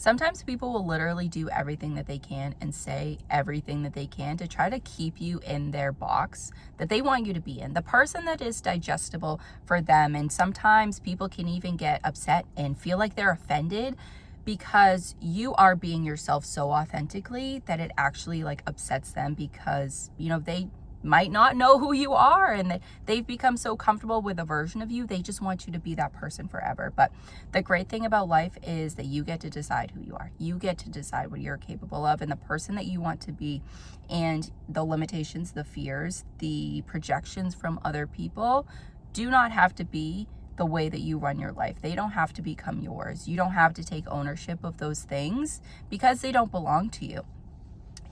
Sometimes people will literally do everything that they can and say everything that they can to try to keep you in their box that they want you to be in, the person that is digestible for them. And sometimes people can even get upset and feel like they're offended because you are being yourself so authentically that it actually like upsets them, because they might not know who you are, and they've become so comfortable with a version of you, they just want you to be that person forever. But the great thing about life is that you get to decide who you are. You get to decide what you're capable of and the person that you want to be. And the limitations, the fears, the projections from other people do not have to be the way that you run your life. They don't have to become yours. You don't have to take ownership of those things because they don't belong to you.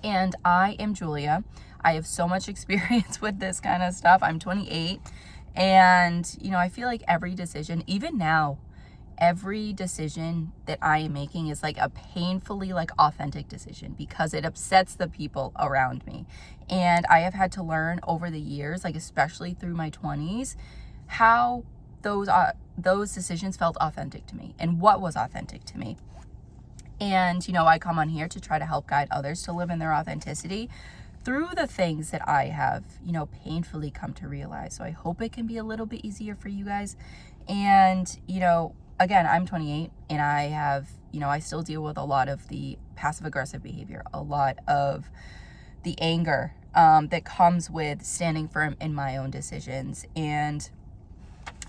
And I am Julia. I have so much experience with this kind of stuff. I'm 28, and I feel like every decision, even now, every decision that I am making is like a painfully like authentic decision because it upsets the people around me. And I have had to learn over the years, like especially through my 20s, how those decisions felt authentic to me and what was authentic to me. And, I come on here to try to help guide others to live in their authenticity through the things that I have, painfully come to realize. So I hope it can be a little bit easier for you guys. And, again, I'm 28 and I have, I still deal with a lot of the passive aggressive behavior, a lot of the anger that comes with standing firm in my own decisions. And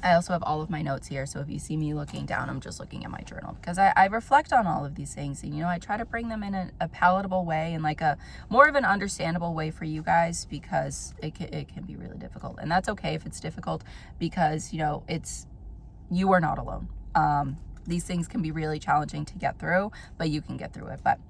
I also have all of my notes here, so if you see me looking down, I'm just looking at my journal because I reflect on all of these things, and I try to bring them in a palatable way and like a more of an understandable way for you guys, because it can be really difficult, and that's okay if it's difficult, because you are not alone. These things can be really challenging to get through, but you can get through it. But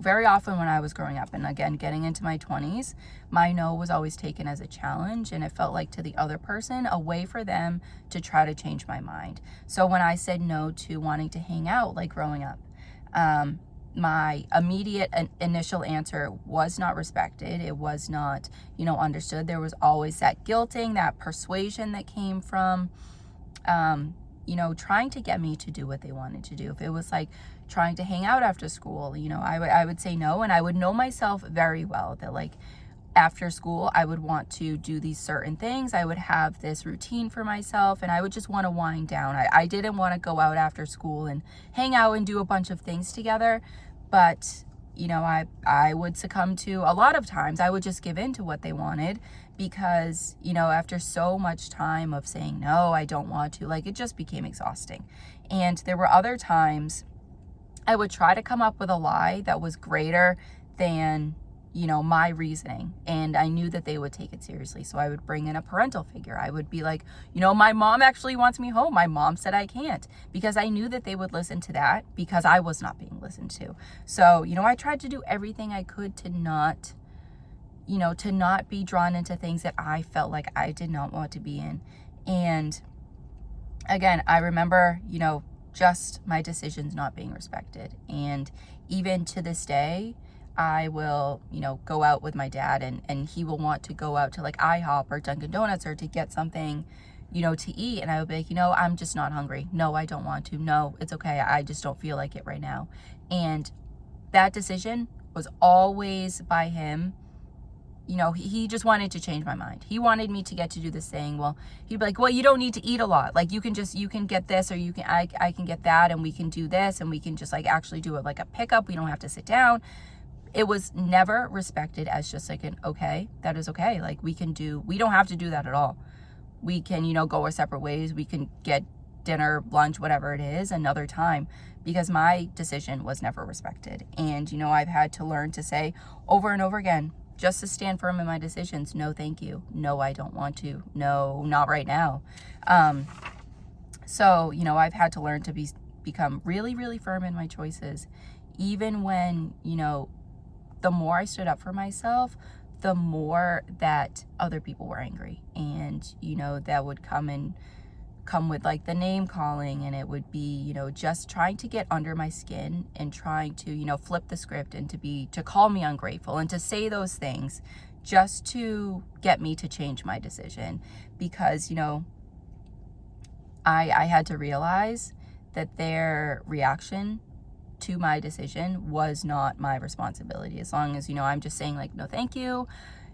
very often when I was growing up, and again, getting into my 20s, my no was always taken as a challenge, and it felt like to the other person a way for them to try to change my mind. So when I said no to wanting to hang out, like growing up, my immediate initial answer was not respected. It was not, understood. There was always that guilting, that persuasion that came from, trying to get me to do what they wanted to do. If it was like trying to hang out after school, I would say no, and I would know myself very well that like after school I would want to do these certain things. I would have this routine for myself, and I would just want to wind down. I didn't want to go out after school and hang out and do a bunch of things together, but I would succumb to, a lot of times I would just give in to what they wanted, because after so much time of saying no, I don't want to, like, it just became exhausting. And there were other times I would try to come up with a lie that was greater than my reasoning, and I knew that they would take it seriously. So I would bring in a parental figure. I would be like, my mom actually wants me home. My mom said I can't, because I knew that they would listen to that, because I was not being listened to. So, I tried to do everything I could to not be drawn into things that I felt like I did not want to be in. And again, I remember, just my decisions not being respected. And even to this day, I will, go out with my dad, and he will want to go out to like IHOP or Dunkin' Donuts or to get something, to eat. And I would be like, I'm just not hungry. No, I don't want to. No, it's okay. I just don't feel like it right now. And that decision was always by him. He just wanted to change my mind. He wanted me to get to do this thing. Well, he'd be like, well, you don't need to eat a lot. Like, you can get this, or I can get that, and we can do this, and we can just like actually do it like a pickup. We don't have to sit down. It was never respected as just like an, okay, that is okay. Like, we don't have to do that at all. We can, go our separate ways. We can get dinner, lunch, whatever it is, another time, because my decision was never respected. And, I've had to learn to say over and over again, just to stand firm in my decisions. No, thank you. No, I don't want to. No, not right now. So, I've had to learn to become really, really firm in my choices, even when, the more I stood up for myself, the more that other people were angry. And, that would come with like the name calling, and it would be, just trying to get under my skin and trying to, flip the script and to call me ungrateful and to say those things just to get me to change my decision. Because, I had to realize that their reaction to my decision was not my responsibility. As long as, I'm just saying like, no, thank you.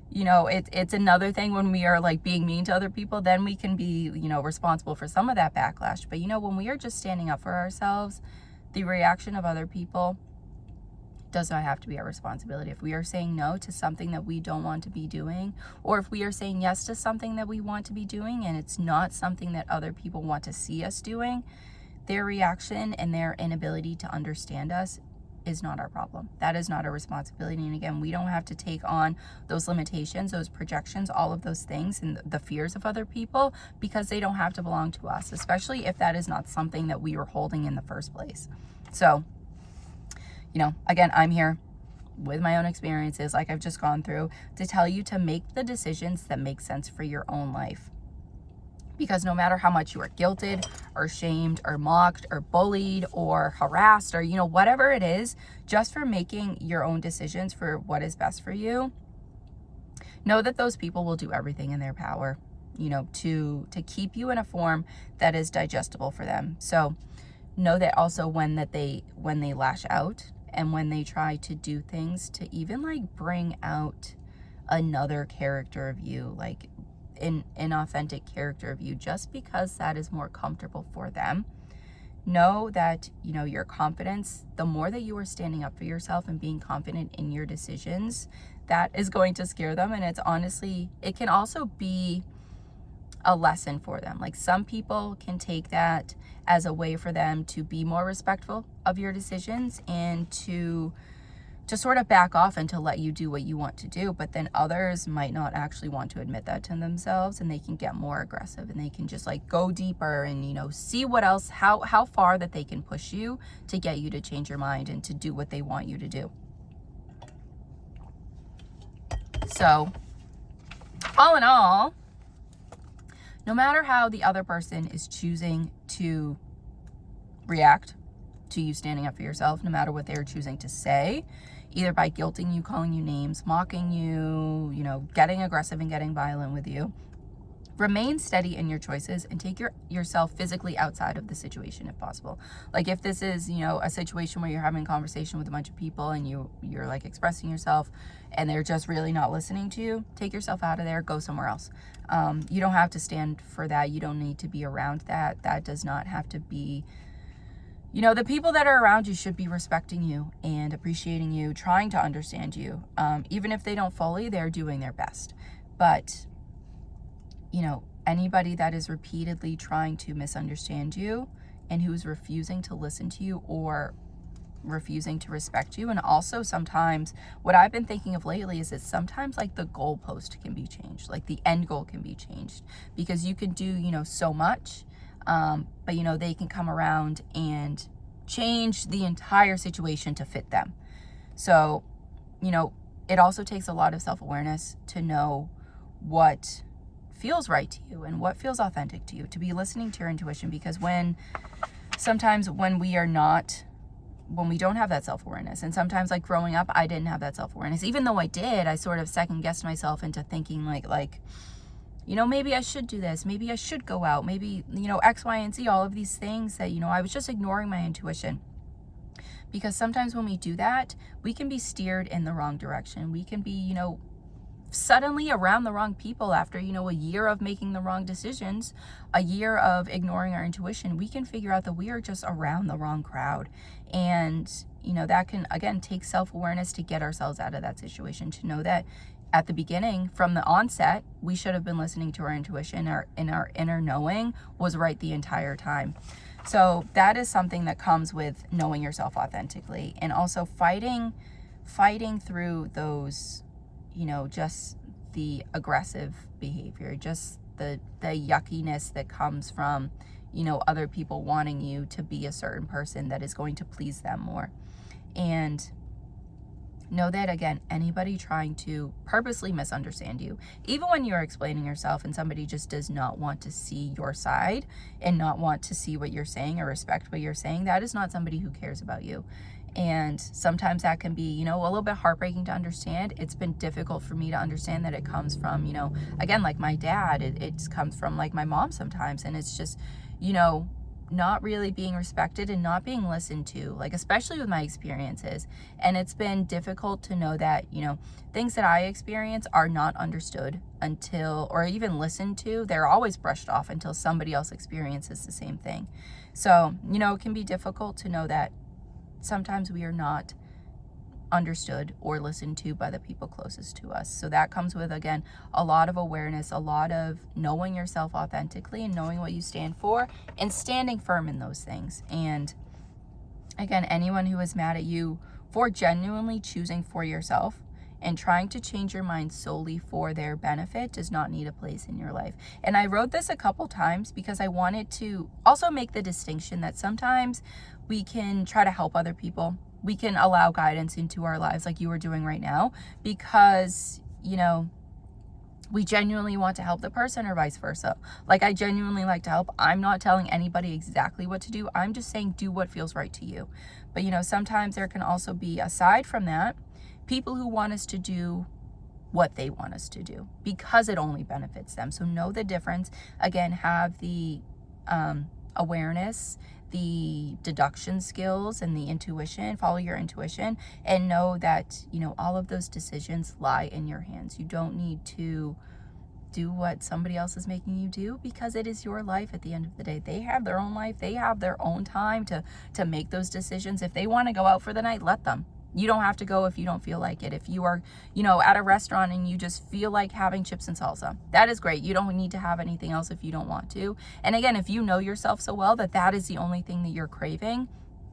It's another thing when we are like being mean to other people, then we can be, responsible for some of that backlash. But, when we are just standing up for ourselves, the reaction of other people does not have to be our responsibility. If we are saying no to something that we don't want to be doing, or if we are saying yes to something that we want to be doing and it's not something that other people want to see us doing, their reaction and their inability to understand us is not our problem. That is not our responsibility. And again, we don't have to take on those limitations, those projections, all of those things and the fears of other people, because they don't have to belong to us, especially if that is not something that we were holding in the first place. So, again, I'm here with my own experiences, like I've just gone through, to tell you to make the decisions that make sense for your own life. Because no matter how much you are guilted or shamed or mocked or bullied or harassed or, whatever it is, just for making your own decisions for what is best for you, know that those people will do everything in their power, to keep you in a form that is digestible for them. So know that also when they lash out and when they try to do things to even like bring out another character of you, like an inauthentic character of you, just because that is more comfortable for them, know that, your confidence, the more that you are standing up for yourself and being confident in your decisions, that is going to scare them. And it can also be a lesson for them. Like some people can take that as a way for them to be more respectful of your decisions and to sort of back off and to let you do what you want to do. But then others might not actually want to admit that to themselves, and they can get more aggressive and they can just like go deeper and, see what else, how far that they can push you to get you to change your mind and to do what they want you to do. So all in all, no matter how the other person is choosing to react to you standing up for yourself, no matter what they're choosing to say, either by guilting you, calling you names, mocking you, getting aggressive and getting violent with you, remain steady in your choices and take yourself physically outside of the situation if possible. Like if this is, a situation where you're having a conversation with a bunch of people and you're like expressing yourself and they're just really not listening to you, take yourself out of there, go somewhere else. You don't have to stand for that. You don't need to be around that. That does not have to be, the people that are around you should be respecting you and appreciating you, trying to understand you. Even if they don't fully, they're doing their best. But anybody that is repeatedly trying to misunderstand you and who's refusing to listen to you or refusing to respect you. And also sometimes what I've been thinking of lately is that sometimes like the goalpost can be changed, like the end goal can be changed, because you can do, so much, but they can come around and change the entire situation to fit them. So, it also takes a lot of self-awareness to know what feels right to you and what feels authentic to you, to be listening to your intuition. Because sometimes when we don't have that self-awareness, and sometimes like growing up, I didn't have that self-awareness. Even though I did, I sort of second-guessed myself into thinking like, maybe I should do this, maybe I should go out, maybe, X, Y, and Z, all of these things that, I was just ignoring my intuition. Because sometimes when we do that, we can be steered in the wrong direction. We can be, suddenly around the wrong people after, a year of making the wrong decisions, a year of ignoring our intuition. We can figure out that we are just around the wrong crowd. And, that can, again, take self-awareness to get ourselves out of that situation, to know that at the beginning, from the onset, we should have been listening to our intuition. Our inner knowing was right the entire time. So that is something that comes with knowing yourself authentically, and also fighting through those, just the aggressive behavior, just the yuckiness that comes from, other people wanting you to be a certain person that is going to please them more. And know that, again, anybody trying to purposely misunderstand you, even when you're explaining yourself and somebody just does not want to see your side and not want to see what you're saying or respect what you're saying, that is not somebody who cares about you. And sometimes that can be, a little bit heartbreaking to understand. It's been difficult for me to understand that it comes from, again, like my dad, it comes from like my mom sometimes. And it's just, not really being respected and not being listened to, like especially with my experiences. And it's been difficult to know that, things that I experience are not understood until, or even listened to. They're always brushed off until somebody else experiences the same thing. So, it can be difficult to know that sometimes we are not understood or listened to by the people closest to us. So that comes with, again, a lot of awareness, a lot of knowing yourself authentically and knowing what you stand for and standing firm in those things. And again, anyone who is mad at you for genuinely choosing for yourself and trying to change your mind solely for their benefit does not need a place in your life. And I wrote this a couple times because I wanted to also make the distinction that sometimes we can try to help other people. We can allow guidance into our lives like you are doing right now because, we genuinely want to help the person or vice versa. Like I genuinely like to help. I'm not telling anybody exactly what to do. I'm just saying do what feels right to you. But, sometimes there can also be, aside from that, people who want us to do what they want us to do because it only benefits them. So know the difference. Again, have the awareness, the deduction skills, and the intuition. Follow your intuition and know that, all of those decisions lie in your hands. You don't need to do what somebody else is making you do because it is your life at the end of the day. They have their own life. They have their own time to make those decisions. If they want to go out for the night, let them. You don't have to go if you don't feel like it. If you are, at a restaurant and you just feel like having chips and salsa, that is great. You don't need to have anything else if you don't want to. And again, if you know yourself so well that that is the only thing that you're craving,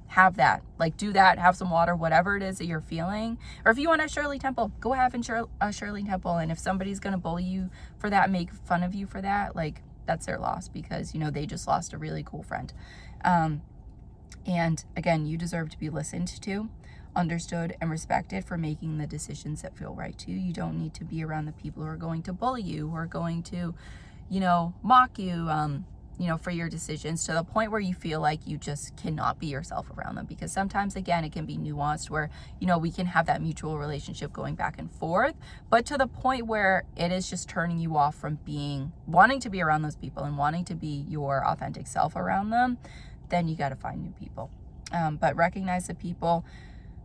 have that. Like do that, have some water, whatever it is that you're feeling. Or if you want a Shirley Temple, go have a Shirley Temple. And if somebody's going to bully you for that, make fun of you for that, like that's their loss because, they just lost a really cool friend. And again, you deserve to be listened to, understood, and respected for making the decisions that feel right to you. You don't need to be around the people who are going to bully you, who are going to, mock you, for your decisions to the point where you feel like you just cannot be yourself around them. Because sometimes, again, it can be nuanced where, we can have that mutual relationship going back and forth, but to the point where it is just turning you off from wanting to be around those people and wanting to be your authentic self around them, then you got to find new people. But recognize the people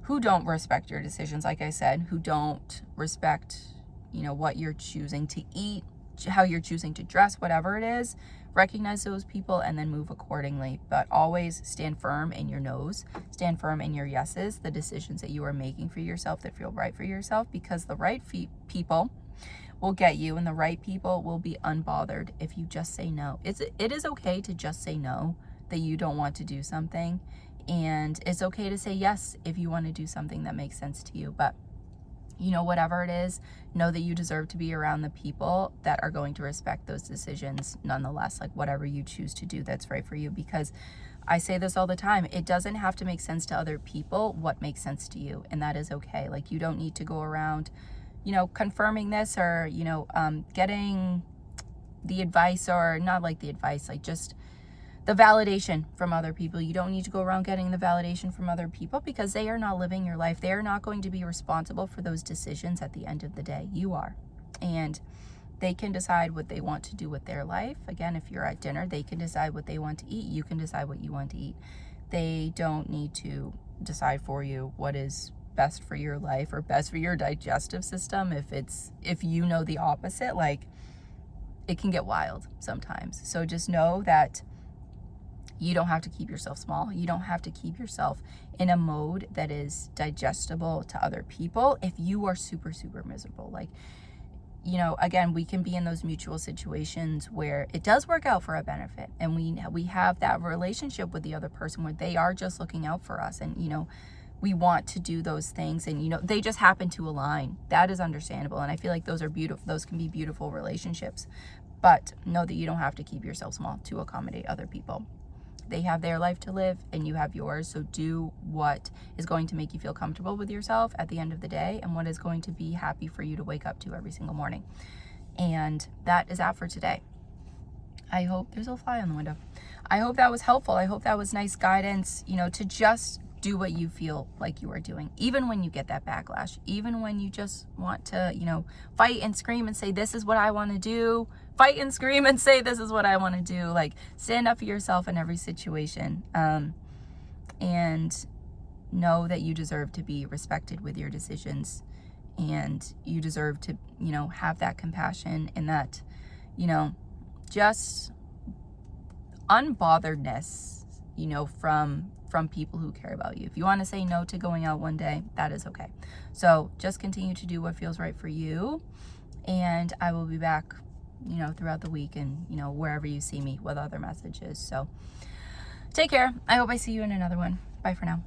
who don't respect your decisions, like I said, who don't respect, what you're choosing to eat, how you're choosing to dress, whatever it is. Recognize those people and then move accordingly. But always stand firm in your no's, stand firm in your yeses, the decisions that you are making for yourself that feel right for yourself, because the right people will get you and the right people will be unbothered if you just say no. It is okay to just say no, that you don't want to do something. And it's okay to say yes if you want to do something that makes sense to you. But, whatever it is, know that you deserve to be around the people that are going to respect those decisions nonetheless, like whatever you choose to do that's right for you. Because I say this all the time, it doesn't have to make sense to other people what makes sense to you. And that is okay. Like you don't need to go around, confirming this or, getting the advice, or not like the advice, like just the validation from other people. You don't need to go around getting the validation from other people because they are not living your life. They are not going to be responsible for those decisions at the end of the day. You are. And they can decide what they want to do with their life. Again, if you're at dinner, they can decide what they want to eat. You can decide what you want to eat. They don't need to decide for you what is best for your life or best for your digestive system. If you know the opposite, like it can get wild sometimes. So just know that you don't have to keep yourself small. You don't have to keep yourself in a mode that is digestible to other people if you are super, super miserable. Like, again, we can be in those mutual situations where it does work out for a benefit. And we have that relationship with the other person where they are just looking out for us. And, we want to do those things and, they just happen to align. That is understandable. And I feel like those are beautiful. Those can be beautiful relationships. But know that you don't have to keep yourself small to accommodate other people. They have their life to live and you have yours. So do what is going to make you feel comfortable with yourself at the end of the day and what is going to be happy for you to wake up to every single morning. And that is that for today. I hope there's a fly on the window. I hope that was helpful. I hope that was nice guidance, to just do what you feel like you are doing, even when you get that backlash, even when you just want to, you know, fight and scream and say, this is what I want to do, fight and scream and say, this is what I want to do. Like, stand up for yourself in every situation, and know that you deserve to be respected with your decisions, and you deserve to, you know, have that compassion and that, you know, just unbotheredness, you know, from people who care about you. If you want to say no to going out one day, that is okay. So just continue to do what feels right for you, and I will be back, you know, throughout the week and, you know, wherever you see me with other messages. So take care. I hope I see you in another one. Bye for now.